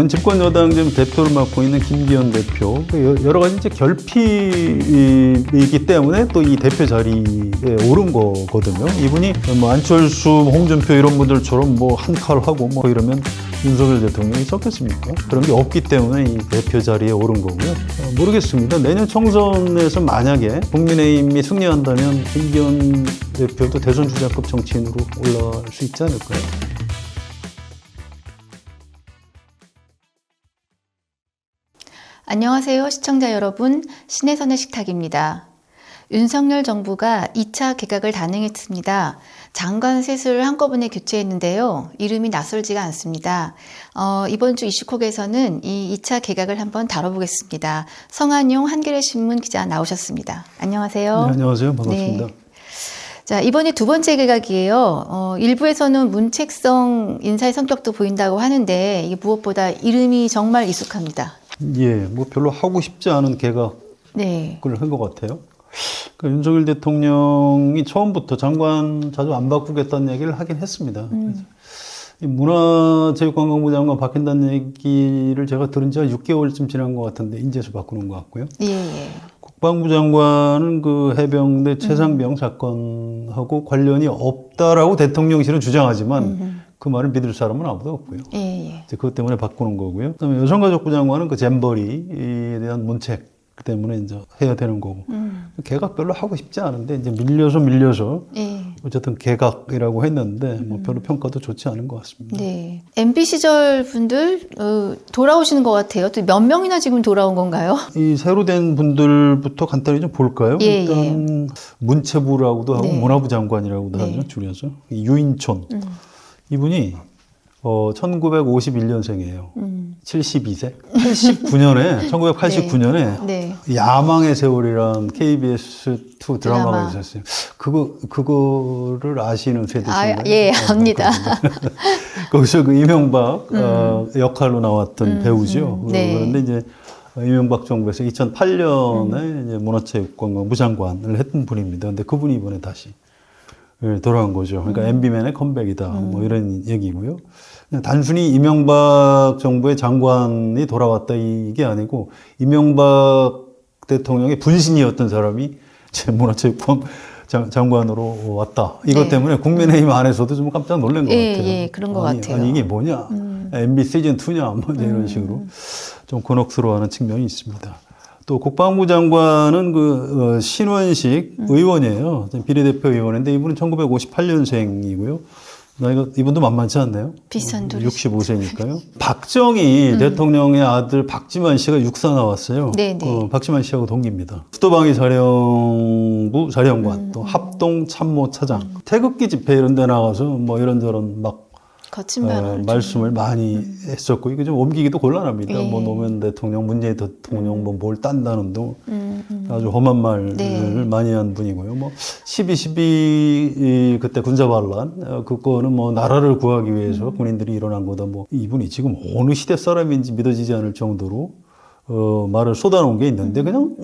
현 집권 여당 지금 대표를 맡고 있는 김기현 대표, 여러 가지 이제 결핍이기 때문에 또 이 대표 자리에 오른 거거든요. 이분이 뭐 안철수, 홍준표 이런 분들처럼 뭐 한 칼 하고 뭐 이러면 윤석열 대통령이 썩겠습니까? 그런 게 없기 때문에 이 대표 자리에 오른 거고요. 모르겠습니다. 내년 총선에서 만약에 국민의힘이 승리한다면 김기현 대표도 대선 주자급 정치인으로 올라갈 수 있지 않을까요? 안녕하세요, 시청자 여러분. 신혜선의 식탁입니다. 윤석열 정부가 2차 개각을 단행했습니다. 장관 셋을 한꺼번에 교체했는데요. 이름이 낯설지가 않습니다. 이번 주 이슈콕에서는 이 2차 개각을 한번 다뤄보겠습니다. 성한용 한겨레신문 기자 나오셨습니다. 안녕하세요. 네, 안녕하세요. 반갑습니다. 네. 자, 이번에 두 번째 개각이에요. 일부에서는 문책성 인사의 성격도 보인다고 하는데 이게 무엇보다 이름이 정말 익숙합니다. 예, 뭐 별로 하고 싶지 않은 개각을 네. 한 것 같아요. 그러니까 윤석열 대통령이 처음부터 장관 자주 안 바꾸겠다는 얘기를 하긴 했습니다. 그래서 이 문화체육관광부 장관 바뀐다는 얘기를 제가 들은 지가 6개월쯤 지난 것 같은데 인제서 바꾸는 것 같고요. 예, 예. 국방부 장관은 그 해병대 최상병 사건하고 관련이 없다라고 대통령실은 주장하지만 그 말을 믿을 사람은 아무도 없고요. 예, 예. 이제 그것 때문에 바꾸는 거고요. 그다음에 여성가족부 장관은 그 잼버리에 대한 문책 때문에 이제 해야 되는 거고. 개각 별로 하고 싶지 않은데 이제 밀려서 예. 어쨌든 개각이라고 했는데 뭐 별로 평가도 좋지 않은 것 같습니다. 네. MB 시절 분들 돌아오시는 것 같아요. 또 몇 명이나 지금 돌아온 건가요? 이 새로 된 분들부터 간단히 좀 볼까요? 예, 일단 문체부라고도 하고 네. 문화부 장관이라고도 네. 하죠, 줄여서. 유인촌. 이분이 1951년생이에요. 72세. 89년에 1989년에 네. 야망의 세월이란 KBS2 드라마가 드라마. 있었어요. 그거를 아시는 세대신가요? 예, 압니다. 거기서 그 이명박 역할로 나왔던 배우죠. 네. 그런데 이제 이명박 정부에서 2008년에 이제 문화체육관광부 장관을 했던 분입니다. 근데 그분이 이번에 다시 돌아온 거죠. 그러니까 MB맨의 컴백이다. 뭐 이런 얘기고요. 그냥 단순히 이명박 정부의 장관이 돌아왔다 이게 아니고 이명박 대통령의 분신이었던 사람이 제 문화체육관 장관으로 왔다. 이것 네. 때문에 국민의힘 안에서도 좀 깜짝 놀란 것 예, 같아요. 예, 그런 것 같아요. 아니 이게 뭐냐? MB 시즌2냐? 뭐 이런 식으로 좀 곤혹스러워하는 측면이 있습니다. 또 국방부 장관은 그 신원식 의원이에요. 비례대표 의원인데 이분은 1958년생이고요. 나이가 이분도 만만치 않네요. 비슷한 돌이. 65세니까요. 박정희 대통령의 아들 박지만 씨가 육사 나왔어요. 네, 네. 박지만 씨하고 동기입니다. 수도방위 사령부 사령관, 또 합동 참모 차장, 태극기 집회 이런 데 나가서 뭐 이런저런 막 거친 발언을 말씀을 많이 했었고 이거 좀 옮기기도 곤란합니다. 예. 뭐 노무현 대통령, 문재인 대통령 뭐 뭘 딴다는 등 아주 험한 말을 네. 많이 한 분이고요. 뭐 12.12 그때 군사반란 그거는 뭐 나라를 구하기 위해서 군인들이 일어난 거다. 뭐 이분이 지금 어느 시대 사람인지 믿어지지 않을 정도로 말을 쏟아놓은 게 있는데 그냥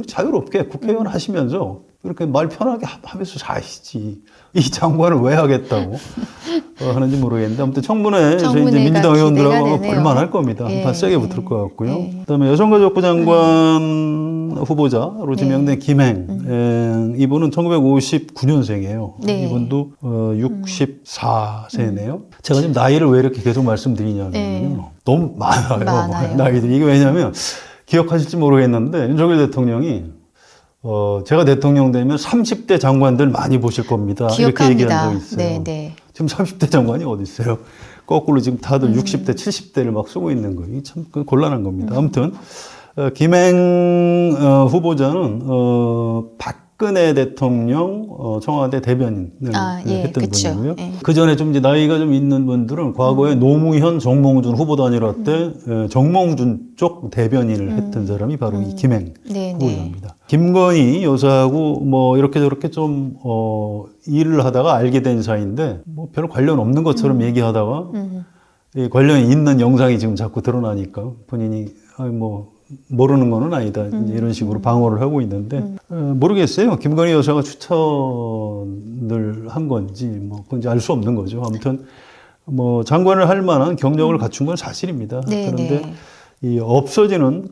자유롭게 국회의원 하시면서 이렇게 말 편하게 하면서 자시지. 이 장관을 왜 하겠다고 하는지 모르겠는데 아무튼 청문회에서 이제 민주당 의원들하고 볼만할 겁니다. 예, 한판 세게 예. 붙을 것 같고요. 예. 그다음에 여성가족부 장관 후보자로 지명된 김행 이분은 1959년생이에요. 네. 이분도 64세네요. 제가 지금 나이를 왜 이렇게 계속 말씀드리냐면요. 너무 많아요. 나이들이. 이게 왜냐면 기억하실지 모르겠는데 윤석열 대통령이 제가 대통령 되면 30대 장관들 많이 보실 겁니다. 기억합니다. 이렇게 얘기한 적이 있어요. 네, 네. 지금 30대 장관이 어디 있어요? 거꾸로 지금 다들 60대, 70대를 막 쓰고 있는 거예요. 참 곤란한 겁니다. 아무튼 김행 후보자는 박근혜 대통령 청와대 대변인을 했던 그쵸. 분이고요. 예. 그 전에 좀 이제 나이가 좀 있는 분들은 과거에 노무현, 정몽준 후보 단일화 때 정몽준 쪽 대변인을 했던 사람이 바로 이 김행 네, 후보자입니다. 김건희 여사하고 뭐 이렇게 저렇게 좀 일을 하다가 알게 된 사이인데 뭐 별로 관련 없는 것처럼 얘기하다가 이 관련이 있는 영상이 지금 자꾸 드러나니까 본인이 뭐 모르는 거는 아니다. 이런 식으로 방어를 하고 있는데 모르겠어요. 김건희 여사가 추천을 한 건지 뭐 그건지 알 수 없는 거죠. 아무튼 뭐 장관을 할 만한 경력을 갖춘 건 사실입니다. 네, 그런데 네. 이 없어지는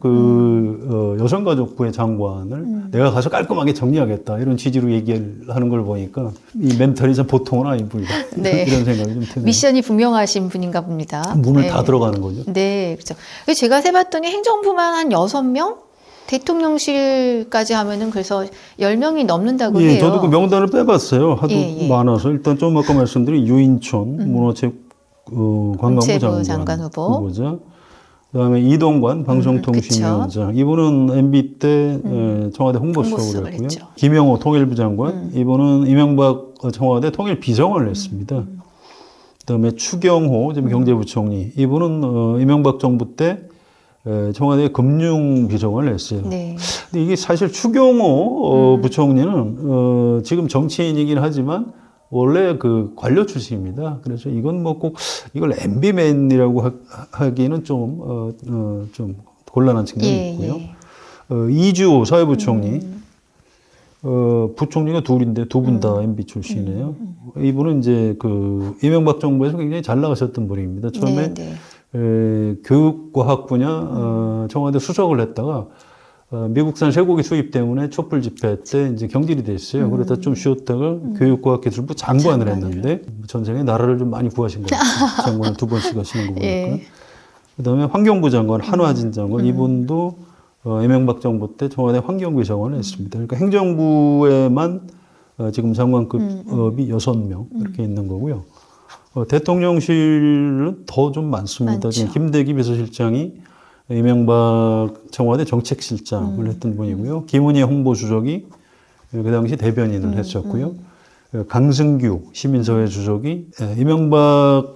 여성가족부의 장관을 내가 가서 깔끔하게 정리하겠다 이런 취지로 얘기를 하는 걸 보니까 이 멘탈이 참 보통은 아닌 분이다. 네. 이런 생각이 좀 드네요. 미션이 분명하신 분인가 봅니다. 문을 네. 다 들어가는 거죠. 네, 그렇죠. 제가 세봤더니 행정부만 한 6명? 대통령실까지 하면은 그래서 10명이 넘는다고 예, 해요. 저도 그 명단을 빼봤어요. 하도 예, 예. 많아서 일단 좀 아까 말씀드린 유인촌 관광부 문체부 장관, 장관 후보자. 그다음에 이동관 방송통신위원장. 이분은 MB 때 청와대 홍보수석을 홍보수석을 했고요. 했죠. 김영호 통일부 장관. 이분은 이명박 청와대 통일비서관을 했습니다. 그다음에 추경호 지금 경제부총리. 이분은 이명박 정부 때 청와대 금융비서관을 했어요. 네. 근데 이게 사실 추경호 부총리는 지금 정치인이긴 하지만 원래 그 관료 출신입니다. 그래서 이건 뭐 꼭 이걸 MB맨이라고 하기는 좀 곤란한 측면이 있고요. 이주호 사회부총리, 부총리가 둘인데 두 분 다 MB 출신이에요. 이분은 이제 그 이명박 정부에서 굉장히 잘 나가셨던 분입니다. 처음에 네, 교육과학 분야 청와대 수석을 했다가 미국산 쇠고기 수입 때문에 촛불 집회 때 이제 경질이 됐어요. 그러다 좀 쉬었다가 교육과학기술부 장관을 했는데 전생에 나라를 좀 많이 구하신 것 같아요. 장관을 2번씩 하시는 거 보니까. 예. 그다음에 환경부 장관 한화진 장관 이분도 이명박 정부 때 청와대 환경비서관을 했습니다. 그러니까 행정부에만 지금 장관급이 6명 이렇게 있는 거고요. 대통령실은 더 좀 많습니다. 지금 김대기 비서실장이 이명박 청와대 정책실장을 했던 분이고요. 김은희 홍보수석이 그 당시 대변인을 했었고요. 강승규 시민사회 주석이 이명박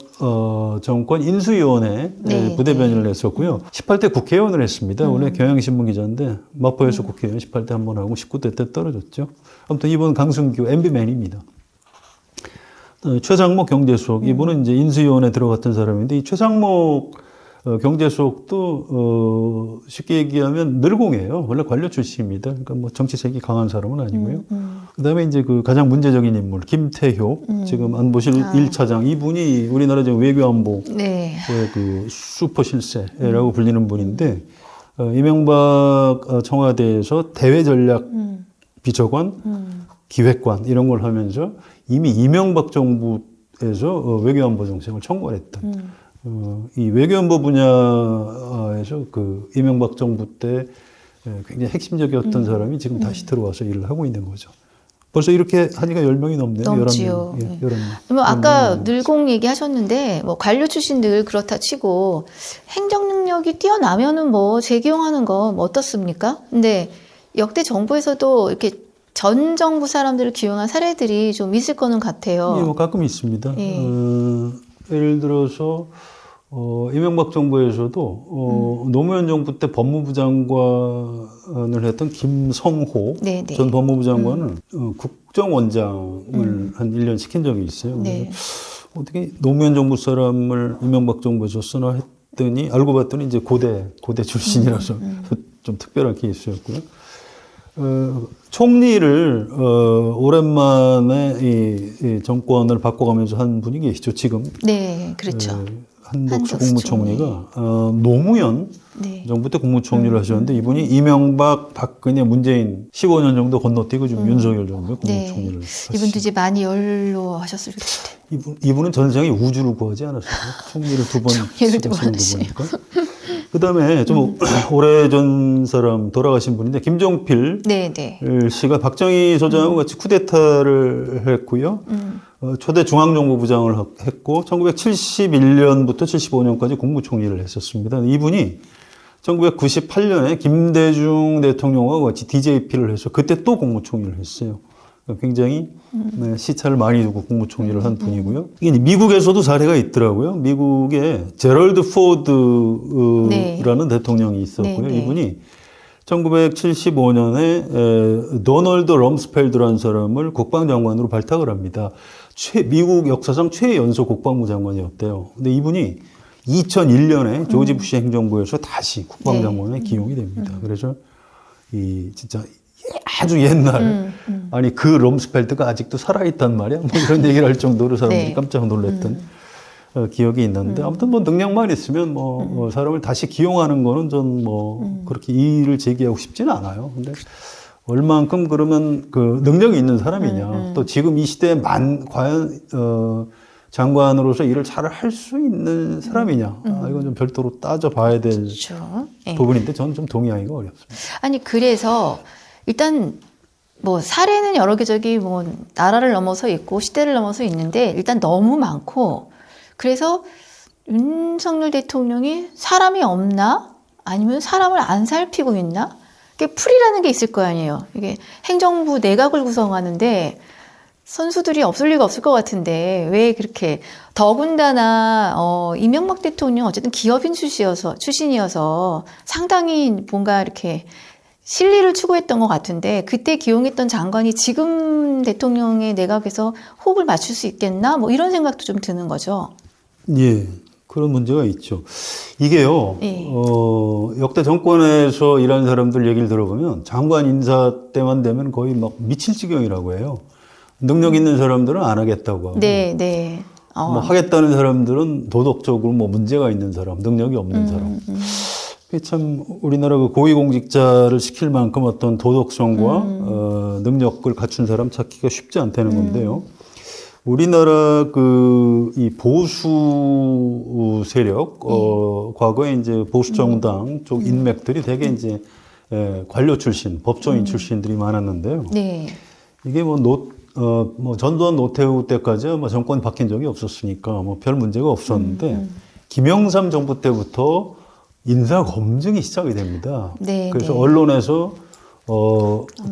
정권 인수위원회 부대변인을 했었고요. 18대 국회의원을 했습니다. 원래 경향신문 기자인데 마포에서 국회의원 18대 한 번 하고 19대 때 떨어졌죠. 아무튼 이번 강승규 MB맨입니다. 최상목 경제수석 이분은 이제 인수위원회 들어갔던 사람인데 이 최상목 경제수석도 쉽게 얘기하면 늘공이에요. 원래 관료 출신입니다. 그러니까 뭐 정치색이 강한 사람은 아니고요. 그다음에 이제 그 가장 문제적인 인물 김태효 지금 안보실 1차장 이분이 우리나라 지금 외교안보 그 슈퍼 실세라고 불리는 분인데 이명박 청와대에서 대외전략 비서관, 기획관 이런 걸 하면서 이미 이명박 정부에서 외교안보 정책을 총괄했던 이 외교안보 분야에서 그 이명박 정부 때 굉장히 핵심적이었던 사람이 지금 다시 들어와서 일을 하고 있는 거죠. 벌써 이렇게 하니까 10명이 넘네요. 넘지요. 11명. 11명. 뭐 아까 늘공 얘기하셨는데 뭐 관료 출신들 그렇다 치고 행정 능력이 뛰어나면은 뭐 재기용하는 거 뭐 어떻습니까? 근데 역대 정부에서도 이렇게 전 정부 사람들을 기용한 사례들이 좀 있을 거는 같아요. 예, 뭐 가끔 있습니다. 예를 들어서 이명박 정부에서도 노무현 정부 때 법무부 장관을 했던 김성호 전 법무부 장관은 국정원장을 한 1년 시킨 적이 있어요. 그래서 어떻게 노무현 정부 사람을 이명박 정부에서 쓰나 했더니 알고 봤더니 이제 고대 출신이라서 좀 특별한 케이스였고요. 총리를 오랜만에 이 정권을 바꿔가면서 한 분이 계시죠. 지금 네, 그렇죠. 한덕수 국무총리가 노무현 정부 때 국무총리를 하셨는데 이분이 이명박, 박근혜, 문재인 15년 정도 건너뛰고 지금 윤석열 정부의 국무총리를 하셨어요. 이분도 이제 많이 연로하셨을 텐데. 이분은 전생에 우주를 구하지 않았어요. 총리를 2번 쓰시는 거 보니까. 그다음에 좀 오래전 사람 돌아가신 분인데 김종필 씨가 박정희 소장하고 같이 쿠데타를 했고요. 초대 중앙정보부장을 했고 1971년부터 75년까지 국무총리를 했었습니다. 이분이 1998년에 김대중 대통령과 같이 DJP를 해서 그때 또 국무총리를 했어요. 굉장히 시차를 많이 두고 국무총리를 한 분이고요. 이게 미국에서도 사례가 있더라고요. 미국에 제럴드 포드라는 대통령이 있었고요. 이분이 1975년에 도널드 럼스펠드라는 사람을 국방장관으로 발탁을 합니다. 미국 역사상 최연소 국방부 장관이었대요. 근데 이분이 2001년에 조지 부시 행정부에서 다시 국방장관에 기용이 됩니다. 그래서 이 진짜 아주 옛날 아니 그 럼스펠드가 아직도 살아있단 말이야 뭐 이런 얘기를 할 정도로 사람들이 깜짝 놀랐던 기억이 있는데 아무튼 뭐 능력만 있으면 뭐 사람을 다시 기용하는 거는 전 뭐 그렇게 이의를 제기하고 싶지는 않아요. 근데 얼만큼 그러면 그 능력이 있는 사람이냐 또 지금 이 시대에 과연 장관으로서 일을 잘 할 수 있는 사람이냐 이건 좀 별도로 따져봐야 될 그렇죠. 예. 부분인데 저는 좀 동의하기가 어렵습니다. 아니 그래서 일단 뭐 사례는 여러 개 저기 뭐 나라를 넘어서 있고 시대를 넘어서 있는데 일단 너무 많고 그래서 윤석열 대통령이 사람이 없나 아니면 사람을 안 살피고 있나 이게 풀이라는 게 있을 거 아니에요. 이게 행정부 내각을 구성하는데 선수들이 없을 리가 없을 것 같은데 왜 그렇게 더군다나 이명박 대통령 어쨌든 기업인 출신이어서 상당히 뭔가 이렇게 실리를 추구했던 것 같은데 그때 기용했던 장관이 지금 대통령의 내각에서 호흡을 맞출 수 있겠나 뭐 이런 생각도 좀 드는 거죠. 예, 그런 문제가 있죠. 이게요, 예. 역대 정권에서 일하는 사람들 얘기를 들어보면 장관 인사 때만 되면 거의 막 미칠 지경이라고 해요. 능력 있는 사람들은 안 하겠다고 하고. 네, 네. 뭐 하겠다는 사람들은 도덕적으로 뭐 문제가 있는 사람, 능력이 없는 사람. 그게 참 우리나라 그 고위공직자를 시킬 만큼 어떤 도덕성과 능력을 갖춘 사람 찾기가 쉽지 않다는 건데요. 우리나라 이 보수 세력, 과거에 이제 보수 정당 쪽 인맥들이 되게 이제 관료 출신, 법조인 출신들이 많았는데요. 네. 이게 뭐 전두환 노태우 때까지 뭐 정권 바뀐 적이 없었으니까 뭐 별 문제가 없었는데 김영삼 정부 때부터 인사 검증이 시작이 됩니다. 네, 그래서 네. 언론에서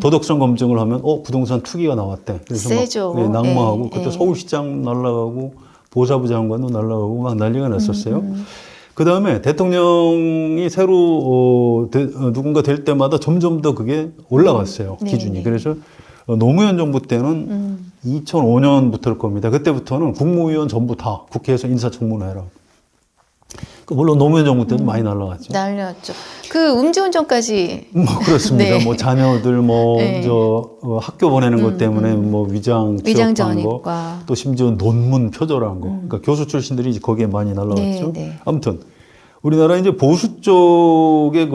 도덕성 검증을 하면 부동산 투기가 나왔대. 그래서 세죠. 막 낙마하고 예, 그때 예. 서울시장 날라가고 보사부 장관도 날라가고 막 난리가 났었어요. 그 다음에 대통령이 새로 누군가 될 때마다 점점 더 그게 올라갔어요. 네, 기준이. 네. 그래서 노무현 정부 때는 2005년부터일 겁니다. 그때부터는 국무위원 전부 다 국회에서 인사청문회라. 물론 노무현 정부 때도 많이 날라갔죠. 날렸죠. 그 음주운전까지. 뭐 그렇습니다. 네. 뭐 자녀들 네. 학교 보내는 것 때문에 뭐 위장 위장 취업한 거, 전입과. 또 심지어 논문 표절한 거. 그러니까 교수 출신들이 이제 거기에 많이 날라갔죠. 네, 네. 아무튼 우리나라 이제 보수 쪽의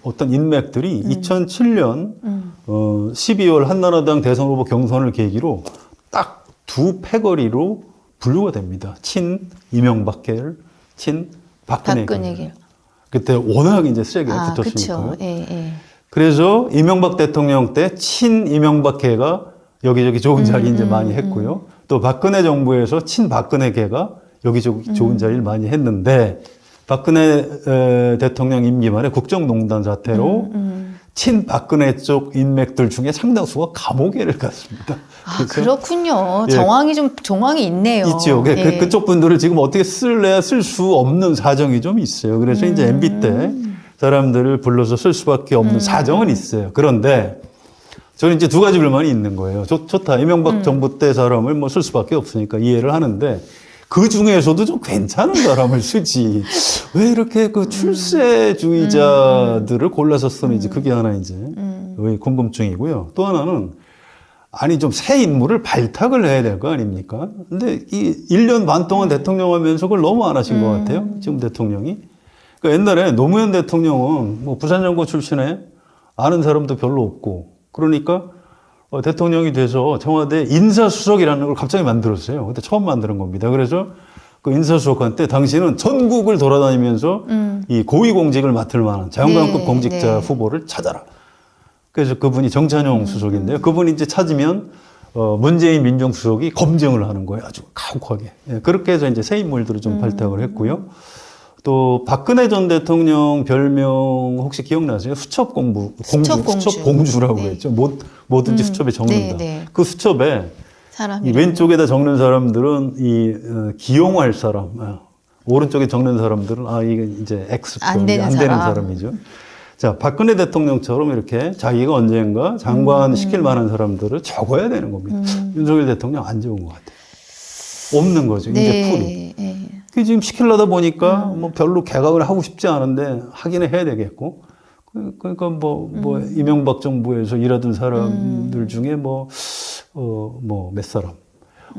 어떤 인맥들이 2007년 12월 한나라당 대선 후보 경선을 계기로 딱 두 패거리로 분류가 됩니다. 친이명박 계열, 친 박근혜 계열. 계열. 그때 워낙 이제 세게 그렇죠. 붙었으니까요. 예, 예. 그래서 이명박 대통령 때 친 이명박계가 여기저기 좋은 자리 이제 많이 했고요. 또 박근혜 정부에서 친 박근혜계가 여기저기 좋은 자리를 많이 했는데 박근혜 대통령 임기 말에 국정농단 사태로 친 박근혜 쪽 인맥들 중에 상당수가 감옥에를 갔습니다. 아, 그렇군요. 예. 정황이 있네요. 있죠. 예. 그쪽 분들을 지금 어떻게 쓸래야 쓸 수 없는 사정이 좀 있어요. 그래서 이제 MB 때 사람들을 불러서 쓸 수밖에 없는 사정은 있어요. 그런데 저는 이제 두 가지 불만이 있는 거예요. 좋다. 이명박 정부 때 사람을 뭐 쓸 수밖에 없으니까 이해를 하는데 그 중에서도 좀 괜찮은 사람을 쓰지. 왜 이렇게 그 출세주의자들을 골라서 쓰는지 그게 하나 이제 궁금증이고요. 또 하나는 아니 좀 새 인물을 발탁을 해야 될 거 아닙니까? 근데 이 1년 반 동안 대통령 하면서 그걸 너무 안 하신 것 같아요. 지금 대통령이. 그러니까 옛날에 노무현 대통령은 뭐 부산정고 출신에 아는 사람도 별로 없고 그러니까 대통령이 돼서 청와대 인사수석이라는 걸 갑자기 만들었어요. 그때 처음 만드는 겁니다. 그래서 그 인사수석한테 당신은 전국을 돌아다니면서 이 고위공직을 맡을 만한 장관급 네, 공직자 네. 후보를 찾아라. 그래서 그분이 정찬용 수석인데요. 그분이 이제 찾으면 문재인 민정수석이 검증을 하는 거예요. 아주 가혹하게. 예, 그렇게 해서 이제 새 인물들을 좀 발탁을 했고요. 또 박근혜 전 대통령 별명 혹시 기억나세요? 수첩공주라고 네. 했죠. 뭐든지 수첩에 적는다. 네, 네. 그 수첩에 사람이 이 왼쪽에다 적는 사람들은 기용할 사람, 오른쪽에 적는 사람들은 이게 이제 X표, 안 되는 사람이죠. 자, 박근혜 대통령처럼 이렇게 자기가 언젠가 장관 시킬 만한 사람들을 적어야 되는 겁니다. 윤석열 대통령 안 적은 것 같아요. 없는 거죠. 이제 풀이. 네. 그 지금 시키려다 보니까 뭐 별로 개각을 하고 싶지 않은데 하기는 해야 되겠고. 그러니까 뭐 이명박 정부에서 일하던 사람들 중에 몇 사람.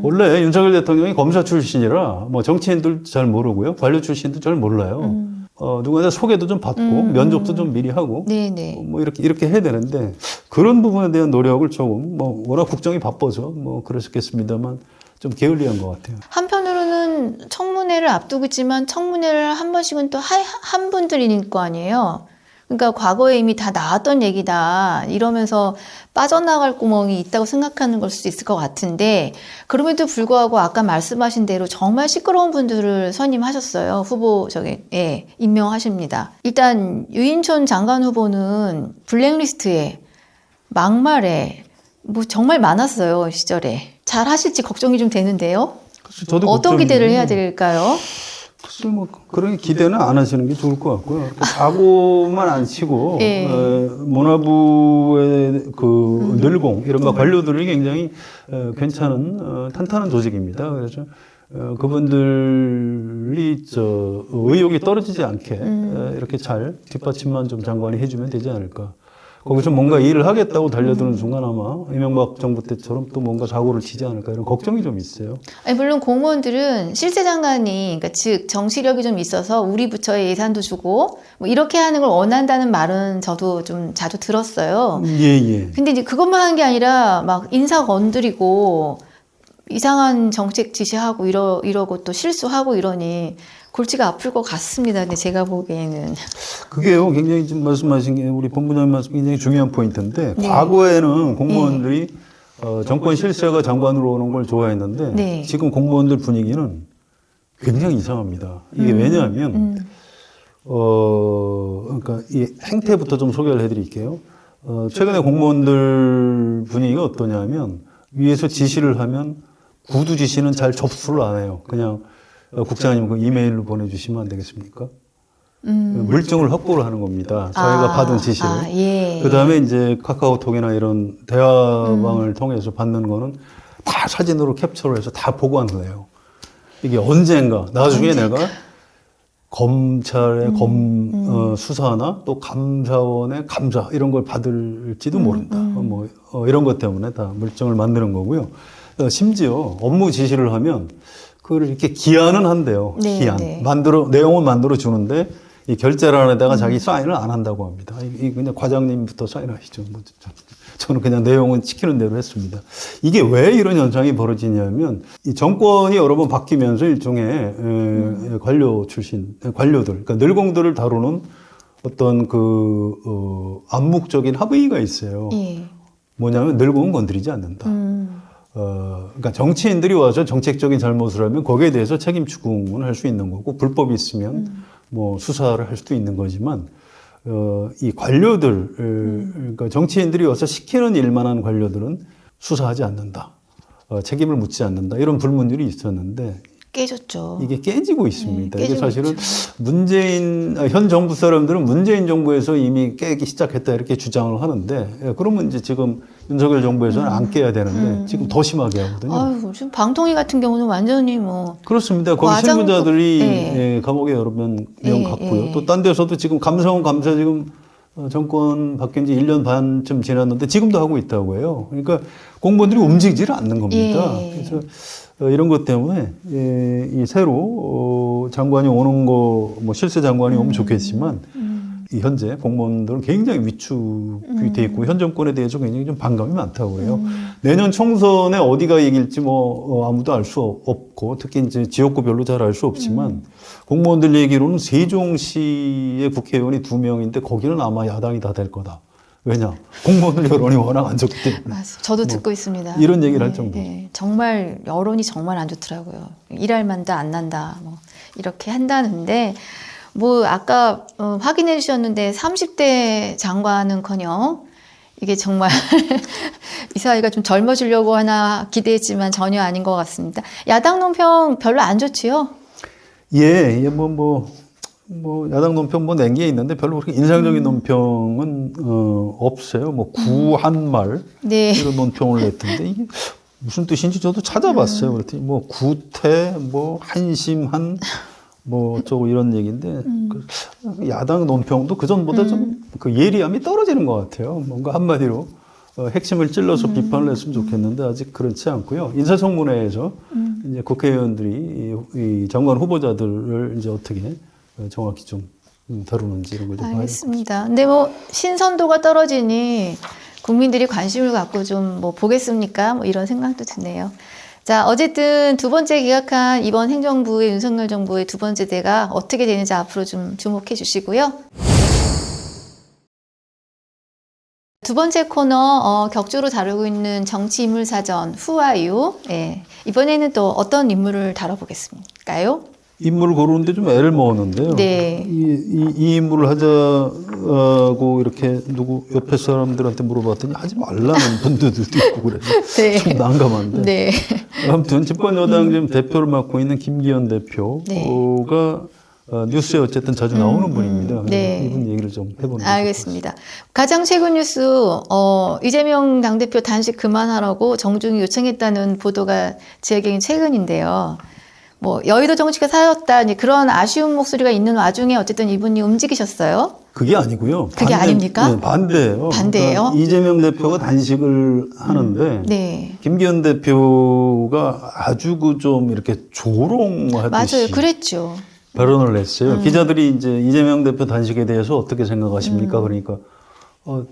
원래 윤석열 대통령이 검사 출신이라 뭐 정치인들 잘 모르고요. 관료 출신도 잘 몰라요. 누구한테 소개도 좀 받고 면접도 좀 미리 하고 네네. 뭐 이렇게 해야 되는데 그런 부분에 대한 노력을 조금 뭐 워낙 국정이 바빠서 뭐 그러셨겠습니다만 좀 게을리한 것 같아요. 한편으로는 청문회를 앞두고 있지만 청문회를 한 번씩은 또 한 분들일 거 아니에요. 그러니까 과거에 이미 다 나왔던 얘기다 이러면서 빠져나갈 구멍이 있다고 생각하는 걸 수도 있을 것 같은데 그럼에도 불구하고 아까 말씀하신 대로 정말 시끄러운 분들을 선임하셨어요. 후보 임명하십니다. 일단 유인촌 장관 후보는 블랙리스트에 막말에 뭐 정말 많았어요. 시절에. 잘 하실지 걱정이 좀 되는데요. 저도 어떤 기대를 해야 될까요? 글쎄 뭐 그런 기대는 안 하시는 게 좋을 것 같고요. 사고만 안 치고 예. 문화부의 그 늘공 이런 거 관료들이 굉장히 괜찮은 탄탄한 조직입니다. 그래서 그분들이 의욕이 떨어지지 않게 이렇게 잘 뒷받침만 좀 장관이 해주면 되지 않을까. 거기서 뭔가 일을 하겠다고 달려드는 순간 아마 이명박 정부 때처럼 또 뭔가 사고를 치지 않을까 이런 걱정이 좀 있어요. 아니, 물론 공무원들은 실세 장관이 그러니까 즉 정치력이 좀 있어서 우리 부처에 예산도 주고 뭐 이렇게 하는 걸 원한다는 말은 저도 좀 자주 들었어요. 예. 근데 이제 그것만 한 게 아니라 막 인사 건드리고 이상한 정책 지시하고 이러고 또 실수하고 이러니 골치가 아플 것 같습니다. 근데 제가 보기에는. 그게요, 굉장히 지금 말씀하신 게 우리 본부장님 말씀 굉장히 중요한 포인트인데, 네. 과거에는 공무원들이 정권 실세가 장관으로 오는 걸 좋아했는데, 네. 지금 공무원들 분위기는 굉장히 이상합니다. 이게 왜냐하면, 그러니까 이 행태부터 좀 소개를 해드릴게요. 최근에 공무원들 분위기가 어떠냐면, 위에서 지시를 하면 구두 지시는 잘 접수를 안 해요. 그냥 국장님 그 이메일로 보내주시면 안 되겠습니까? 물증을 확보를 하는 겁니다. 저희가 받은 지시를. 예. 그 다음에 이제 카카오톡이나 이런 대화방을 통해서 받는 거는 다 사진으로 캡처를 해서 다 보관을 해요. 이게 언젠가, 나중에 내가 검찰의 수사나 또 감사원의 감사 이런 걸 받을지도 모른다. 이런 것 때문에 다 물증을 만드는 거고요. 심지어 업무 지시를 하면 그걸 이렇게 기한은 한대요. 네, 기한. 네. 내용은 만들어 주는데 이 결제란에다가 자기 사인을 안 한다고 합니다. 이 그냥 과장님부터 사인하시죠. 저는 그냥 내용은 시키는 대로 했습니다. 이게 왜 이런 현상이 벌어지냐면 이 정권이 여러 번 바뀌면서 일종의 관료 출신, 관료들, 그러니까 늘공들을 다루는 어떤 암묵적인 합의가 있어요. 예. 뭐냐면 늘공은 건드리지 않는다. 그러니까 정치인들이 와서 정책적인 잘못을 하면 거기에 대해서 책임 추궁을 할 수 있는 거고 불법이 있으면 뭐 수사를 할 수도 있는 거지만 이 관료들, 그러니까 정치인들이 와서 시키는 일만 한 관료들은 수사하지 않는다. 책임을 묻지 않는다. 이런 불문율이 있었는데 깨졌죠. 이게 깨지고 있습니다. 네, 이게 사실은 있죠. 현 정부 사람들은 문재인 정부에서 이미 깨기 시작했다 이렇게 주장을 하는데 그러면 이제 지금 윤석열 정부에서는 안 깨야 되는데 지금 더 심하게 하거든요. 아유, 지금 방통위 같은 경우는 완전히 뭐 그렇습니다. 거기 과장급, 실무자들이 네. 감옥에 여러 명 갔고요. 예. 또 딴 데서도 지금 감사원 감사 지금 정권 바뀐 지 1년 반쯤 지났는데 지금도 하고 있다고 해요. 그러니까 공무원들이 움직이지를 않는 겁니다. 예. 그래서 이런 것 때문에 이 새로 장관이 오는 거, 뭐 실세 장관이 오면 좋겠지만 이 현재 공무원들은 굉장히 위축이 돼 있고 현 정권에 대해서 굉장히 좀 반감이 많다고 그래요. 내년 총선에 어디가 이길지 뭐 아무도 알 수 없고 특히 이제 지역구별로 잘 알 수 없지만 공무원들 얘기로는 세종시의 국회의원이 2명인데 거기는 아마 야당이 다 될 거다. 왜냐? 공무원들 여론이 워낙 안 좋기 때문에. 맞아. 저도 듣고 있습니다. 이런 얘기를 할 정도죠. 정말 여론이 정말 안 좋더라고요. 일할 만다 안 난다 뭐 이렇게 한다는데 뭐 아까 확인해 주셨는데 30대 장관은커녕 이게 정말 이 사회가 좀 젊어지려고 하나 기대했지만 전혀 아닌 것 같습니다. 야당 논평 별로 안 좋지요? 예, 야당 논평 낸 게 있는데 별로 그렇게 인상적인 논평은 없어요. 뭐 구한말 네. 이런 논평을 냈던데 이게 무슨 뜻인지 저도 찾아봤어요. 그랬더니 뭐 구태, 뭐 한심한, 뭐 어쩌고 이런 얘기인데 야당 논평도 그 전보다 좀 그 예리함이 떨어지는 것 같아요. 뭔가 한마디로 핵심을 찔러서 비판을 했으면 좋겠는데 아직 그렇지 않고요. 인사청문회에서 이제 국회의원들이 이 장관 후보자들을 이제 어떻게 정확히 좀 다루는지 이런 걸 좀 봐야 알겠습니다. 근데 뭐 신선도가 떨어지니 국민들이 관심을 갖고 좀 뭐 보겠습니까? 뭐 이런 생각도 드네요. 자, 어쨌든 두 번째 기각한 이번 행정부의 윤석열 정부의 두 번째 대가 어떻게 되는지 앞으로 좀 주목해 주시고요. 두 번째 코너 격주로 다루고 있는 정치 인물 사전 후와유. 예. 이번에는 또 어떤 인물을 다뤄보겠습니까요? 인물을 고르는데 좀 애를 먹었는데요. 네. 이 인물을 하자고 이렇게 누구 옆에 사람들한테 물어봤더니 하지 말라는 분들도 있고 그래서 네. 좀 난감한데. 네. 아무튼 집권 여당 지금 대표를 맡고 있는 김기현 대표가 네. 뉴스에 어쨌든 자주 나오는 분입니다. 네. 이분 얘기를 좀 해보는 게 알겠습니다. 가장 최근 뉴스 이재명 당대표 단식 그만하라고 정중히 요청했다는 보도가 지역에 최근인데요. 뭐 여의도 정치가 사였다 그런 아쉬운 목소리가 있는 와중에 어쨌든 이분이 움직이셨어요. 그게 아니고요. 그게 아닙니까? 네, 반대예요. 반대예요? 그러니까 이재명 대표가 단식을 하는데 네. 김기현 대표가 아주 그 좀 이렇게 조롱하듯이 맞아요. 그랬죠. 발언을 했어요. 기자들이 이제 이재명 대표 단식에 대해서 어떻게 생각하십니까? 그러니까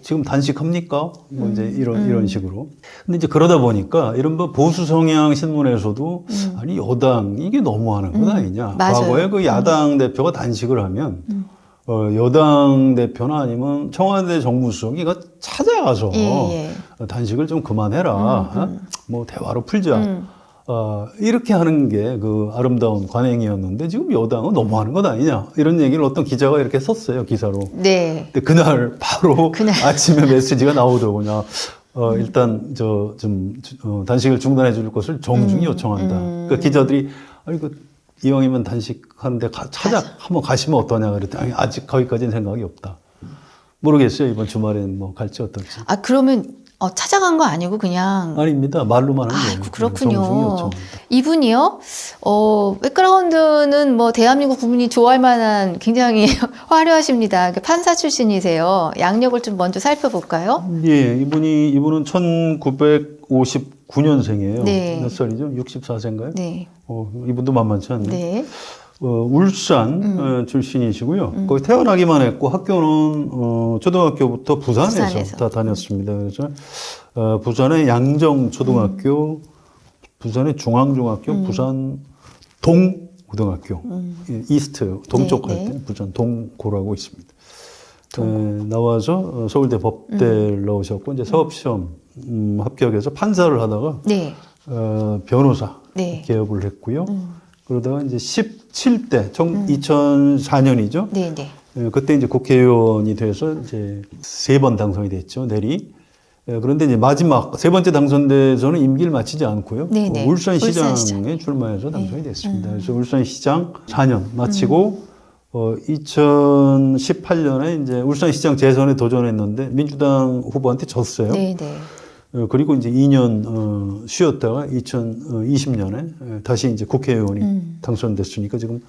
지금 단식합니까? 뭐 이제 이런 식으로. 근데 이제 그러다 보니까 이런 뭐 보수 성향 신문에서도 아니 여당 이게 너무하는 것 아니냐. 맞아요. 과거에 그 야당 대표가 단식을 하면 여당 대표나 아니면 청와대 정무수석이 이거 찾아가서 단식을 좀 그만해라. 뭐 대화로 풀자. 이렇게 하는 게 그 아름다운 관행이었는데 지금 여당은 너무하는 것 아니냐 이런 얘기를 어떤 기자가 이렇게 썼어요 기사로. 네. 근데 그날 바로 아침에 메시지가 나오더군요. 일단 좀 단식을 중단해 줄 것을 정중히 요청한다. 그러니까 기자들이 아니 이왕이면 단식하는데 한번 가시면 어떠냐 그랬더니 아니, 아직 거기까지는 생각이 없다. 모르겠어요 이번 주말엔 뭐 갈지 어떨지. 아 그러면 찾아간 거 아니고 그냥 아닙니다. 말로만 한 거예요. 그렇군요. 정중히 요청합니다. 이분이요? 백그라운드는 뭐 대한민국 국민이 좋아할 만한 굉장히 화려하십니다. 판사 출신이세요. 양력을 좀 먼저 살펴볼까요? 예, 이분은 1959년생이에요. 네. 몇 살이죠? 64세인가요? 네. 이분도 만만치 않네. 네. 울산 출신이시고요. 거기 태어나기만 했고 학교는 초등학교부터 부산에서 다 다녔습니다. 그래서 부산의 양정초등학교, 부산의 중앙중학교, 부산 동고등학교, 이스트 동쪽 갈 때 부산 동고라고 있습니다. 나와서 서울대 법대를 나오셨고 이제 사법시험 합격해서 판사를 하다가 변호사 개업을 했고요. 그러다가 이제 17대, 2004년이죠. 네. 그때 이제 국회의원이 돼서 이제 3번 당선이 됐죠, 내리. 그런데 이제 마지막, 3번째 당선돼서는 임기를 마치지 않고요. 울산시장에 출마해서 당선이 됐습니다. 그래서 울산시장 4년 마치고, 2018년에 이제 울산시장 재선에 도전했는데 민주당 후보한테 졌어요. 그리고 이제 2년 쉬었다가 2020년에 다시 이제 국회의원이 당선됐으니까 지금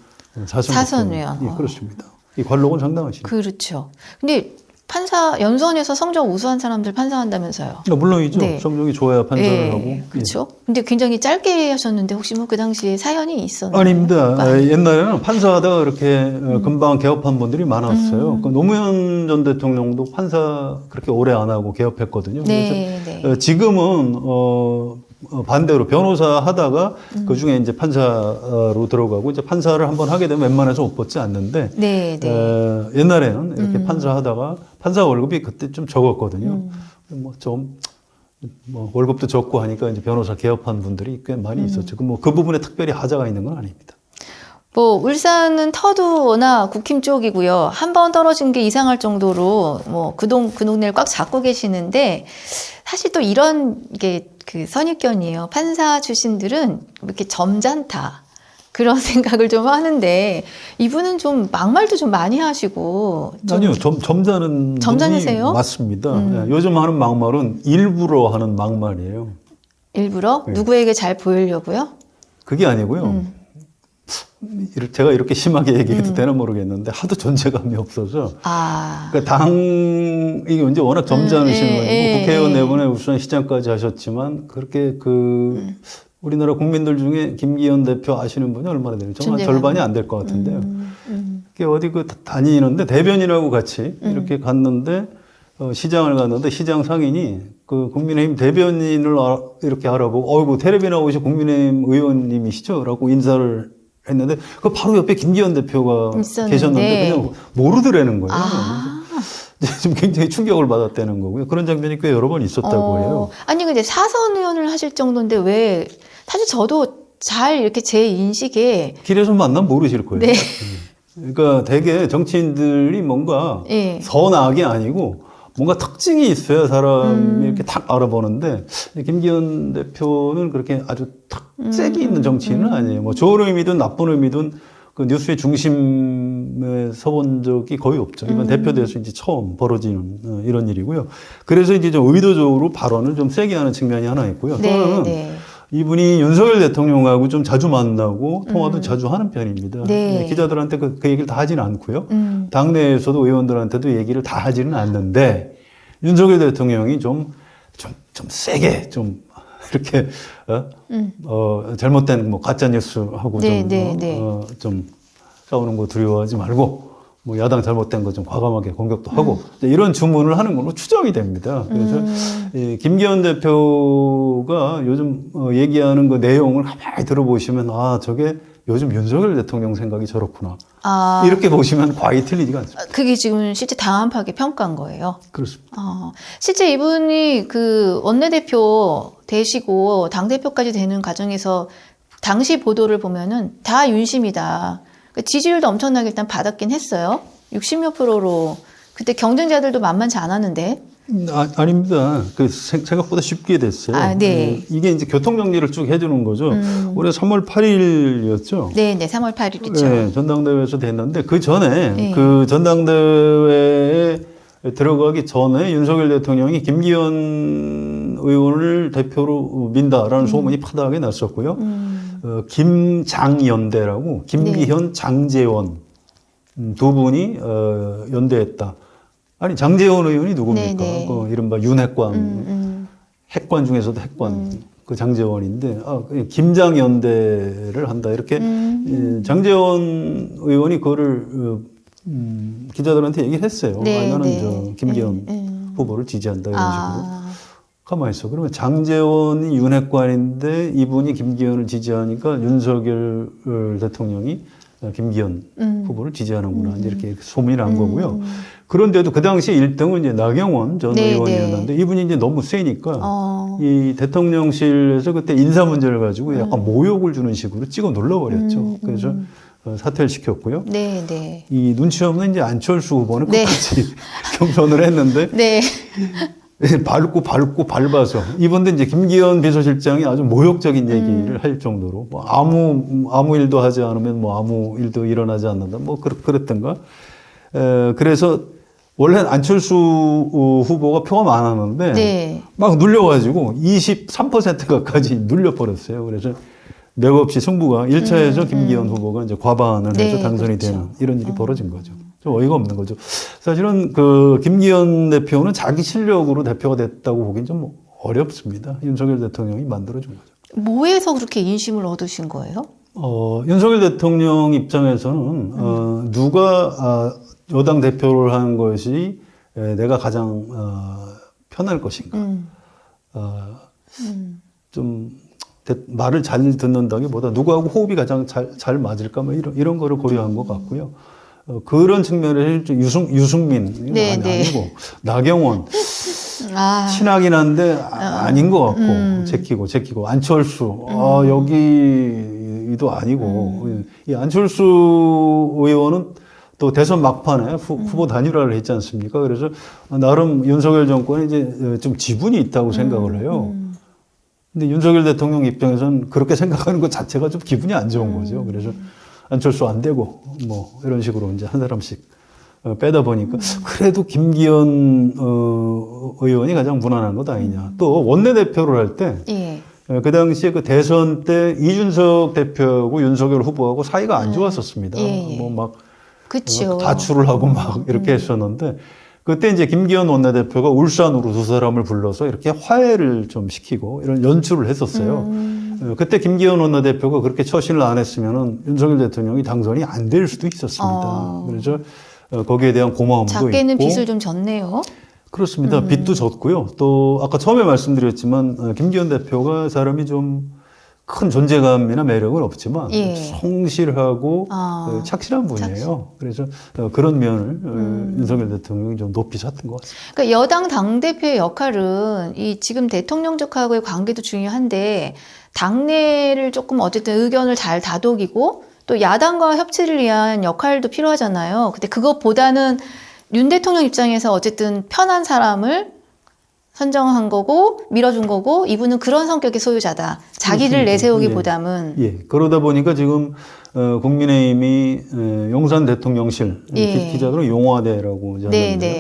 사선 의원. 예, 그렇습니다. 이 관록은 상당하시죠. 그렇죠. 근데 판사 연수원에서 성적 우수한 사람들 판사한다면서요? 물론이죠. 성적이 좋아야 판사를 하고. 그렇죠. 근데 굉장히 짧게 하셨는데 혹시 뭐 그 당시에 사연이 있었나요? 아닙니다. 옛날에는 판사하다가 그렇게 금방 개업한 분들이 많았어요. 노무현 전 대통령도 판사 그렇게 오래 안 하고 개업했거든요. 그래서 지금은 반대로 변호사 하다가 그 중에 이제 판사로 들어가고 이제 판사를 한번 하게 되면 웬만해서 못 받지 않는데 옛날에는 이렇게 판사 하다가 판사 월급이 그때 좀 적었거든요. 뭐 월급도 적고 하니까 이제 변호사 개업한 분들이 꽤 많이 있었죠. 그 부분에 특별히 하자가 있는 건 아닙니다. 뭐 울산은 터도 워낙 국힘 쪽이고요. 한 번 떨어진 게 이상할 정도로 뭐 그 동네를 꽉 잡고 계시는데 사실 또 이런 게 그 선입견이에요. 판사 출신들은 이렇게 점잖다. 그런 생각을 좀 하는데 이분은 좀 막말도 좀 많이 하시고 아니요 점잖으세요? 맞습니다. 요즘 하는 막말은 일부러 하는 막말이에요. 일부러? 누구에게 잘 보이려고요? 그게 아니고요. 제가 이렇게 심하게 얘기해도 되나 모르겠는데 하도 존재감이 없어서 그러니까 이게 이제 워낙 점잖으신 분이고 국회의원 내분에 우선 시장까지 하셨지만 그렇게 우리나라 국민들 중에 김기현 대표 아시는 분이 얼마나 되죠? 정말 절반이 안 될 것 같은데요. 그게 어디 다니는데 대변인하고 같이 이렇게 갔는데 시장을 갔는데 시장 상인이 국민의힘 대변인을 이렇게 알아보고 어이구 텔레비 나오신 국민의힘 의원님이시죠? 라고 인사를 했는데 그 바로 옆에 김기현 대표가 계셨는데 그냥 모르더라는 거예요. 좀 굉장히 충격을 받았다는 거고요. 그런 장면이 꽤 여러 번 있었다고 해요. 아니 근데 사선 의원을 하실 정도인데 왜 사실 저도 잘 이렇게 제 인식에 길에서 만나면 모르실 거예요. 네. 그러니까 되게 정치인들이 뭔가 선악이 아니고 뭔가 특징이 있어야 사람이 이렇게 탁 알아보는데 김기현 대표는 그렇게 아주 특색이 있는 정치인은 아니에요. 뭐 좋은 의미든 나쁜 의미든 그 뉴스의 중심에 서본 적이 거의 없죠. 이번 대표돼서 이제 처음 벌어지는 이런 일이고요. 그래서 이제 좀 의도적으로 발언을 좀 세게 하는 측면이 하나 있고요. 또 하나는 이분이 윤석열 대통령하고 좀 자주 만나고 통화도 자주 하는 편입니다. 기자들한테 그 얘기를 다 하지는 않고요. 당내에서도 의원들한테도 얘기를 다 하지는 않는데 윤석열 대통령이 좀 세게 좀 이렇게 잘못된 뭐 가짜 뉴스하고 좀 싸우는 거 두려워하지 말고 뭐 야당 잘못된 거 좀 과감하게 공격도 하고 이런 주문을 하는 걸로 추정이 됩니다. 그래서 김기현 대표가 요즘 얘기하는 그 내용을 가만히 들어보시면 저게 요즘 윤석열 대통령 생각이 저렇구나. 이렇게 보시면 과히 틀리지가 않습니다. 그게 지금 실제 당한파게 평가한 거예요? 그렇습니다. 실제 이분이 그 원내대표 되시고 당대표까지 되는 과정에서 당시 보도를 보면은 다 윤심이다. 그러니까 지지율도 엄청나게 일단 받았긴 했어요. 60몇 프로로. 그때 경쟁자들도 만만치 않았는데. 아닙니다. 생각보다 쉽게 됐어요. 이게 이제 교통정리를 쭉 해주는 거죠. 올해 3월 8일이었죠. 네, 3월 8일이죠. 네, 전당대회에서 됐는데 그 전에 그 전당대회에 들어가기 전에 윤석열 대통령이 김기현 의원을 대표로 민다라는 소문이 파다하게 났었고요. 김장연대라고 김기현, 장제원 두 분이 연대했다. 아니 장제원 의원이 누굽니까? 이른바 윤핵관, 핵관 중에서도 핵관 그 장제원인데 김장연대를 한다 이렇게 장제원 의원이 그거를 기자들한테 얘기를 했어요. 나는 김기현 후보를 지지한다 이런 식으로. 가만히 있어. 그러면 장제원이 윤핵관인데 이분이 김기현을 지지하니까 윤석열 대통령이 김기현 후보를 지지하는구나. 이렇게 소문이 난 거고요. 그런데도 그 당시 1등은 이제 나경원 전 의원이었는데 이분이 이제 너무 세니까 이 대통령실에서 그때 인사 문제를 가지고 약간 모욕을 주는 식으로 찍어 눌러버렸죠. 그래서 사퇴를 시켰고요. 이 눈치 없는 이제 안철수 후보는 끝까지 경선을 했는데 밟아서 이번도 이제 김기현 비서실장이 아주 모욕적인 얘기를 할 정도로 뭐 아무 일도 하지 않으면 뭐 아무 일도 일어나지 않는다 뭐 그랬던가. 그래서 원래 안철수 후보가 표가 많았는데 막 눌려가지고 23%가까지 눌려버렸어요. 그래서 맥없이 승부가 1차에서 김기현 후보가 이제 과반을 해서 당선이 되는 이런 일이 벌어진 거죠. 좀 어이가 없는 거죠. 사실은 그 김기현 대표는 자기 실력으로 대표가 됐다고 보기엔 좀 어렵습니다. 윤석열 대통령이 만들어준 거죠. 뭐에서 그렇게 인심을 얻으신 거예요? 윤석열 대통령 입장에서는 누가 여당 대표를 하는 것이 내가 가장 편할 것인가. 좀 말을 잘 듣는다기보다 누구하고 호흡이 가장 잘 맞을까 뭐 이런 거를 고려한 것 같고요. 그런 측면에서 유승민 아니고 나경원 친하긴 한데 아닌 것 같고 제키고 안철수 여기도 아니고 이 안철수 의원은 또 대선 막판에 후보 단일화를 했지 않습니까? 그래서 나름 윤석열 정권에 이제 좀 지분이 있다고 생각을 해요. 근데 윤석열 대통령 입장에서는 그렇게 생각하는 것 자체가 좀 기분이 안 좋은 거죠. 그래서 안철수 안 되고 뭐 이런 식으로 이제 한 사람씩 빼다 보니까 그래도 김기현 의원이 가장 무난한 것 아니냐. 또 원내대표를 할 때 그 당시에 그 대선 때 이준석 대표하고 윤석열 후보하고 사이가 안 좋았었습니다. 예, 예. 뭐 막 그렇죠. 다출을 하고 막 이렇게 했었는데 그때 이제 김기현 원내대표가 울산으로 두 사람을 불러서 이렇게 화해를 좀 시키고 이런 연출을 했었어요. 그때 김기현 원내대표가 그렇게 처신을 안 했으면은 윤석열 대통령이 당선이 안 될 수도 있었습니다. 그래서 거기에 대한 고마움도 작게는 있고. 빚을 좀 졌네요. 그렇습니다. 빚도 졌고요. 또 아까 처음에 말씀드렸지만 김기현 대표가 사람이 좀 큰 존재감이나 매력은 없지만 예. 성실하고 아, 착실한 분이에요. 그래서 그런 면을 윤석열 대통령이 좀 높이 샀던 것 같습니다. 그러니까 여당 당대표의 역할은 이 지금 대통령직하고의 관계도 중요한데 당내를 조금 어쨌든 의견을 잘 다독이고 또 야당과 협치를 위한 역할도 필요하잖아요. 근데 그것보다는 윤 대통령 입장에서 어쨌든 편한 사람을 선정한 거고 밀어준 거고 이분은 그런 성격의 소유자다. 자기를 그렇습니다. 내세우기보다는 예. 그러다 보니까 지금 국민의힘이 용산 대통령실 예. 기자들은 용화대라고 이제 네, 하는데요.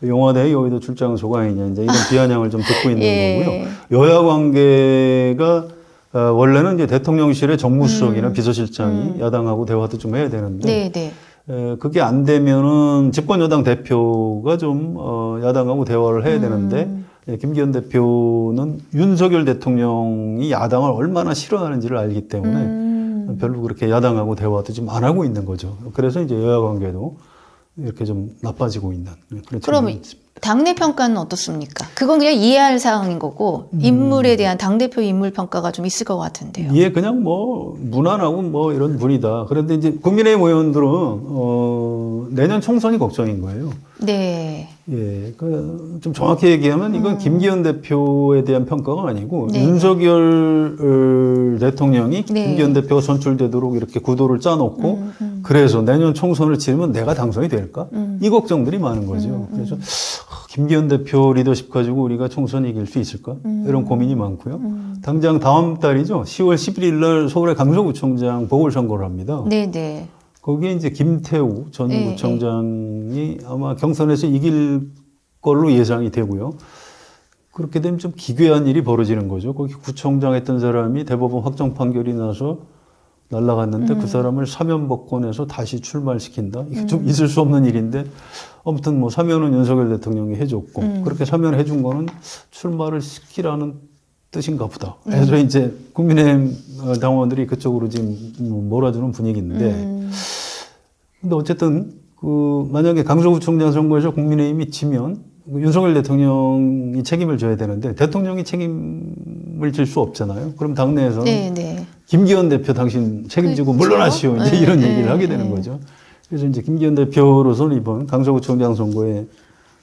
네. 용화대 여의도 출장 소관이냐 이제 이런 비아냥을 좀 듣고 있는 예. 거고요. 여야 관계가 원래는 이제 대통령실의 정무수석이나 비서실장이 야당하고 대화도 좀 해야 되는데 네, 네. 그게 안 되면은 집권 여당 대표가 좀 야당하고 대화를 해야 되는데 김기현 대표는 윤석열 대통령이 야당을 얼마나 싫어하는지를 알기 때문에 별로 그렇게 야당하고 대화도 좀 안 하고 있는 거죠. 그래서 이제 여야 관계도 이렇게 좀 나빠지고 있는 그런 그러면 측면이 있습니다. 당내 평가는 어떻습니까? 그건 그냥 이해할 사항인 거고 인물에 대한 당대표 인물 평가가 좀 있을 것 같은데요. 예, 그냥 뭐 무난하고 뭐 이런 분이다. 그런데 이제 국민의힘 의원들은 내년 총선이 걱정인 거예요. 네. 예, 좀 정확히 얘기하면 이건 김기현 대표에 대한 평가가 아니고 네. 윤석열 대통령이 네. 김기현 대표가 선출되도록 이렇게 구도를 짜놓고 그래서 내년 총선을 치르면 내가 당선이 될까? 이 걱정들이 많은 거죠. 그래서 김기현 대표 리더십 가지고 우리가 총선 이길 수 있을까? 이런 고민이 많고요. 당장 다음 달이죠. 10월 11일 날 서울의 강서구청장 보궐선거를 합니다. 네, 네. 거기에 이제 김태우 전 구청장이 아마 경선에서 이길 걸로 예상이 되고요. 그렇게 되면 좀 기괴한 일이 벌어지는 거죠. 거기 구청장 했던 사람이 대법원 확정 판결이 나서 날아갔는데 그 사람을 사면복권해서 다시 출마시킨다. 이게 좀 있을 수 없는 일인데 아무튼 뭐 사면은 윤석열 대통령이 해줬고 그렇게 사면해 준 거는 출마를 시키라는 뜻인가 보다. 그래서 이제 국민의힘 당원들이 그쪽으로 지금 몰아주는 분위기인데 근데 어쨌든 만약에 강서구청장 선거에서 국민의힘이 지면 윤석열 대통령이 책임을 져야 되는데 대통령이 책임을 질 수 없잖아요. 그럼 당내에서는 네, 네. 김기현 대표 당신 책임지고 그렇죠. 물러나시오. 이제 네, 이런 네, 얘기를 하게 되는 거죠. 그래서 이제 김기현 대표로서는 이번 강서구청장 선거에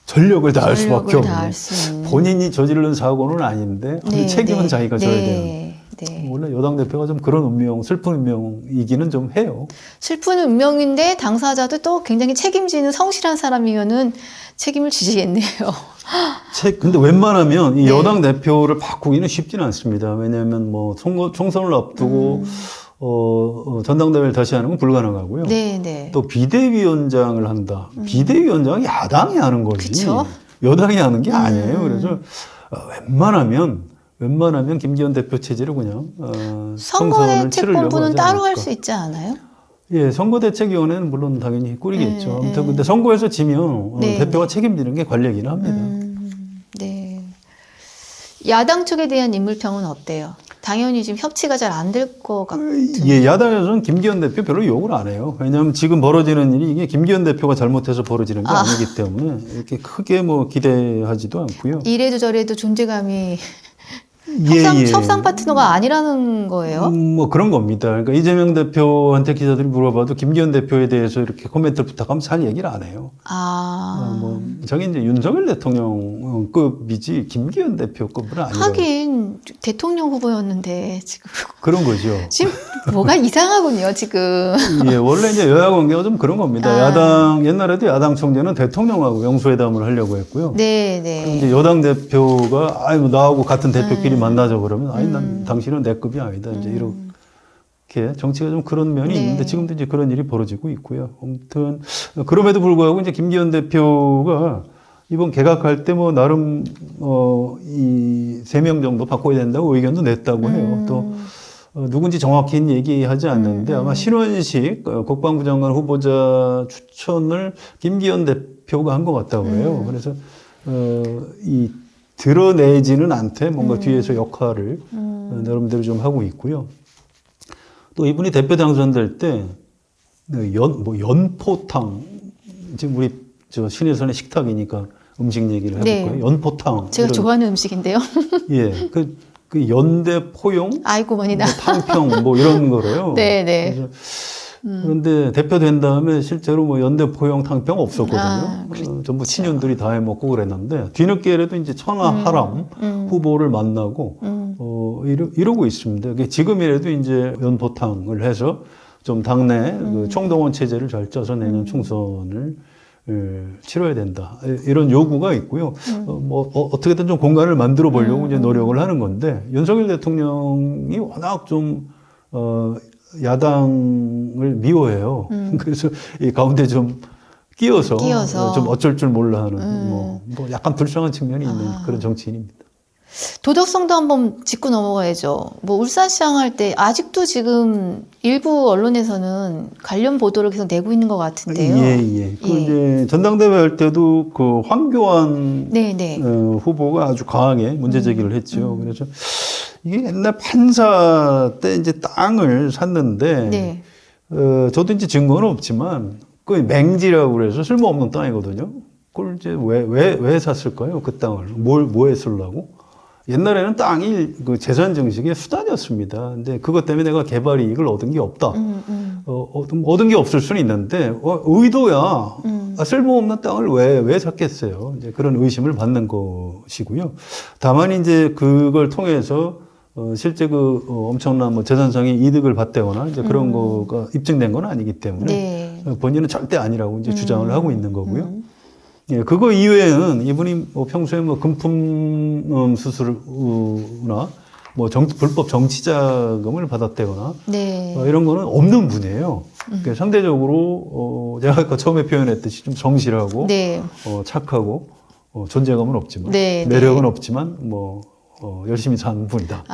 전력을 다할 수밖에 없는. 다할 수 있는. 본인이 저지른 사고는 아닌데 그 네, 책임은 네. 자기가 져야 되는. 네. 원래 여당 대표가 좀 그런 운명, 슬픈 운명이기는 좀 해요. 슬픈 운명인데 당사자도 또 굉장히 책임지는 성실한 사람이면은 책임을 지시겠네요. 근데 웬만하면 이 네. 여당 대표를 바꾸기는 쉽지는 않습니다. 왜냐하면 뭐 총선을 앞두고 전당대회를 다시 하는 건 불가능하고요. 네, 네. 또 비대위원장을 한다. 비대위원장이 야당이 하는 거지. 그쵸? 여당이 하는 게 아니에요. 그래서 웬만하면 김기현 대표 체제를 그냥 총선을 치르려고 선거대책본부는 하지 따로 할 않을까. 수 있지 않아요? 예, 선거대책위원회는 물론 당연히 꾸리겠죠. 네, 아무튼 근데 선거에서 지면 네, 대표가 책임지는 게 관례기는 합니다. 네. 야당 쪽에 대한 인물평은 어때요? 당연히 지금 협치가 잘 안 될 것 같은. 예, 야당에서는 김기현 대표 별로 욕을 안 해요. 왜냐하면 지금 벌어지는 일이 이게 김기현 대표가 잘못해서 벌어지는 게 아니기 때문에 이렇게 크게 뭐 기대하지도 않고요. 이래도 저래도 존재감이 예. 협상 파트너가 아니라는 거예요? 뭐 그런 겁니다. 그러니까 이재명 대표한테 기자들이 물어봐도 김기현 대표에 대해서 이렇게 코멘트를 부탁하면 잘 얘기를 안 해요. 저게 이제 윤석열 대통령급이지 김기현 대표급은 아니고. 하긴 대통령 후보였는데 지금 그런 거죠. 지금 뭐가 이상하군요, 지금. 예, 원래 이제 여야 관계가 좀 그런 겁니다. 옛날에도 야당 총재는 대통령하고 영수회담을 하려고 했고요. 네, 그럼 네. 이제 여당 대표가 뭐 나하고 같은 대표끼리 만나자 그러면 난 당신은 내 급이 아니다. 이제 이렇게 정치가 좀 그런 면이 네. 있는데 지금도 이제 그런 일이 벌어지고 있고요. 아무튼 그럼에도 불구하고 이제 김기현 대표가 이번 개각할 때 뭐 나름 이 3명 정도 바꿔야 된다고 의견도 냈다고 해요. 또 누군지 정확히는 얘기하지 않는데 아마 신원식 국방부 장관 후보자 추천을 김기현 대표가 한 것 같다고 해요. 그래서 이 드러내지는 않되 뭔가 뒤에서 역할을 나름대로 좀 하고 있고요. 또 이분이 대표 당선될 때 연포탕, 지금 우리 저 신혜선의 식탁이니까 음식 얘기를 해볼까요? 네. 연포탕. 제가 좋아하는 음식인데요. 예, 그 연대 포용, 아이고 머니나. 뭐 탕평 뭐 이런 거래요. 네네. 그래서 그런데 대표 된 다음에 실제로 뭐 연대 포용 탕평 없었거든요. 아, 전부 친윤들이 다 해먹고 그랬는데 뒤늦게라도 이제 천하하람 후보를 만나고 이러고 있습니다. 그게 지금이라도 이제 연포탕을 해서 좀 당내 그 총동원 체제를 잘 짜서 내년 총선을 치러야 된다. 이런 요구가 있고요. 어떻게든 좀 공간을 만들어 보려고 이제 노력을 하는 건데, 윤석열 대통령이 워낙 좀, 야당을 미워해요. 그래서 이 가운데 좀 끼어서 좀 어쩔 줄 몰라 하는, 뭐 약간 불쌍한 측면이 있는 그런 정치인입니다. 도덕성도 한번 짚고 넘어가야죠. 뭐 울산시장 할 때 아직도 지금 일부 언론에서는 관련 보도를 계속 내고 있는 것 같은데요. 예. 그 이제 전당대회 할 때도 그 황교안 네네. 후보가 아주 강하게 문제 제기를 했죠. 그래서 이게 옛날 판사 때 이제 땅을 샀는데, 네. 저도 이제 증거는 없지만 그 맹지라고 그래서 쓸모없는 땅이거든요. 그걸 이제 왜 샀을까요? 그 땅을 뭐에 쓰려고? 옛날에는 땅이 그 재산 증식의 수단이었습니다. 근데 그것 때문에 내가 개발 이익을 얻은 게 없다. 얻은 게 없을 수는 있는데, 의도야. 쓸모없는 땅을 왜 샀겠어요. 이제 그런 의심을 받는 것이고요. 다만 이제 그걸 통해서, 실제 엄청난 뭐 재산상의 이득을 받거나 이제 그런 거가 입증된 건 아니기 때문에, 네. 본인은 절대 아니라고 이제 주장을 하고 있는 거고요. 예, 그거 이외에는 이분이 뭐 평소에 뭐 금품 수수나 뭐 불법 정치 자금을 받았다거나 네. 이런 거는 없는 분이에요. 그러니까 상대적으로 제가 아까 처음에 표현했듯이 좀 성실하고 네. 착하고 존재감은 없지만 네, 매력은 없지만 뭐 열심히 사는 분이다.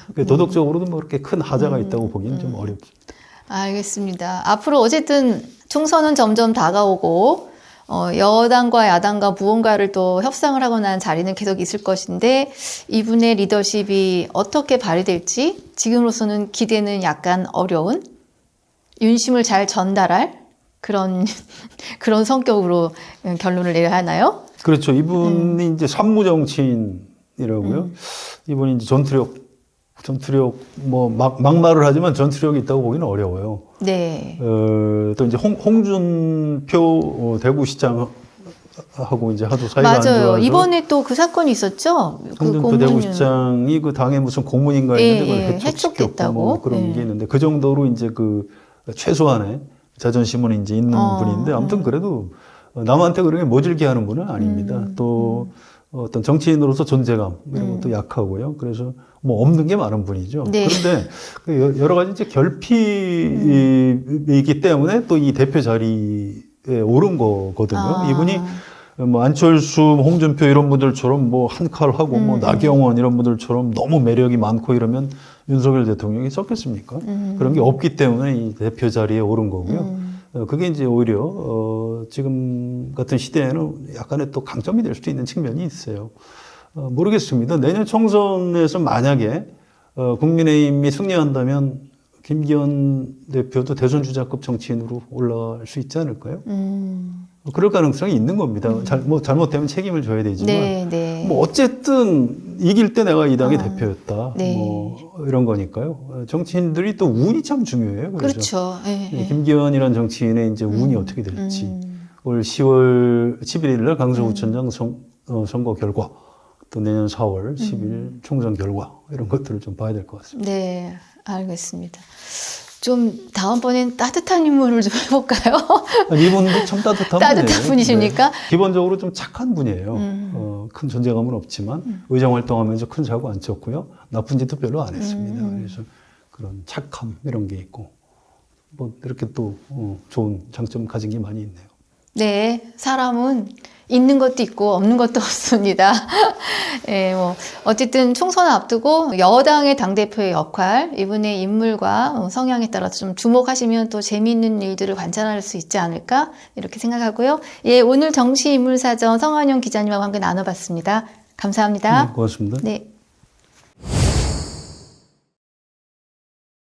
그러니까 도덕적으로도 뭐 그렇게 큰 하자가 있다고 보기는 좀 어렵습니다. 알겠습니다. 앞으로 어쨌든 총선은 점점 다가오고 여당과 야당과 무언가를 또 협상을 하거나 하는 자리는 계속 있을 것인데 이분의 리더십이 어떻게 발휘될지 지금으로서는 기대는 약간 어려운 윤심을 잘 전달할 그런 성격으로 결론을 내야 하나요? 그렇죠. 이분이 이제 산무 정치인이라고요. 이분이 이제 전투력 뭐 막말을 하지만 전투력이 있다고 보기는 어려워요. 네. 또 이제 홍준표 대구시장하고 이제 하도 사이가 안 맞아요. 좋아서 이번에 또 그 사건이 있었죠. 홍준표 대구시장이 그 당에 무슨 고문인가 했는데 그걸 해촉시켰고 뭐 그런 게 있는데 그 정도로 이제 그 최소한의 자존심은 이제 있는 분인데 아무튼 그래도 남한테 그렇게 모질게 하는 분은 아닙니다. 또 어떤 정치인으로서 존재감 이런 것도 약하고요. 그래서 뭐 없는 게 많은 분이죠. 네. 그런데 여러 가지 이제 결핍이기 때문에 또 이 대표 자리에 오른 거거든요. 이분이 뭐 안철수, 홍준표 이런 분들처럼 뭐 한칼하고 뭐 나경원 이런 분들처럼 너무 매력이 많고 이러면 윤석열 대통령이 썼겠습니까? 그런 게 없기 때문에 이 대표 자리에 오른 거고요. 그게 이제 오히려 지금 같은 시대에는 약간의 또 강점이 될 수도 있는 측면이 있어요. 모르겠습니다. 내년 총선에서 만약에 국민의힘이 승리한다면 김기현 대표도 대선 주자급 정치인으로 올라갈 수 있지 않을까요? 그럴 가능성이 있는 겁니다. 잘못되면 책임을 져야 되지만, 네. 뭐 어쨌든 이길 때 내가 이 당의 대표였다. 네. 뭐 이런 거니까요. 정치인들이 또 운이 참 중요해요. 그래서 그렇죠. 네. 김기현이라는 정치인의 이제 운이 어떻게 될지 올 10월 11일 날 강서구청장 선거 결과, 또 내년 4월 10일 총선 결과 이런 것들을 좀 봐야 될 것 같습니다. 네, 알겠습니다. 좀 다음번엔 따뜻한 인물을 좀 해볼까요? 이분도 참 따뜻한 따뜻한 분이십니까? 네. 기본적으로 좀 착한 분이에요. 큰 존재감은 없지만 의정 활동하면서 큰 사고 안 쳤고요. 나쁜 짓도 별로 안 했습니다. 그래서 그런 착함 이런 게 있고 뭐 이렇게 또 좋은 장점 가진 게 많이 있네요. 네, 사람은 있는 것도 있고 없는 것도 없습니다. 예, 어쨌든 총선을 앞두고 여당의 당대표의 역할, 이분의 인물과 성향에 따라서 좀 주목하시면 또 재미있는 일들을 관찰할 수 있지 않을까 이렇게 생각하고요. 예, 오늘 정치인물사전 성한용 기자님하고 함께 나눠봤습니다. 감사합니다. 네, 고맙습니다. 네.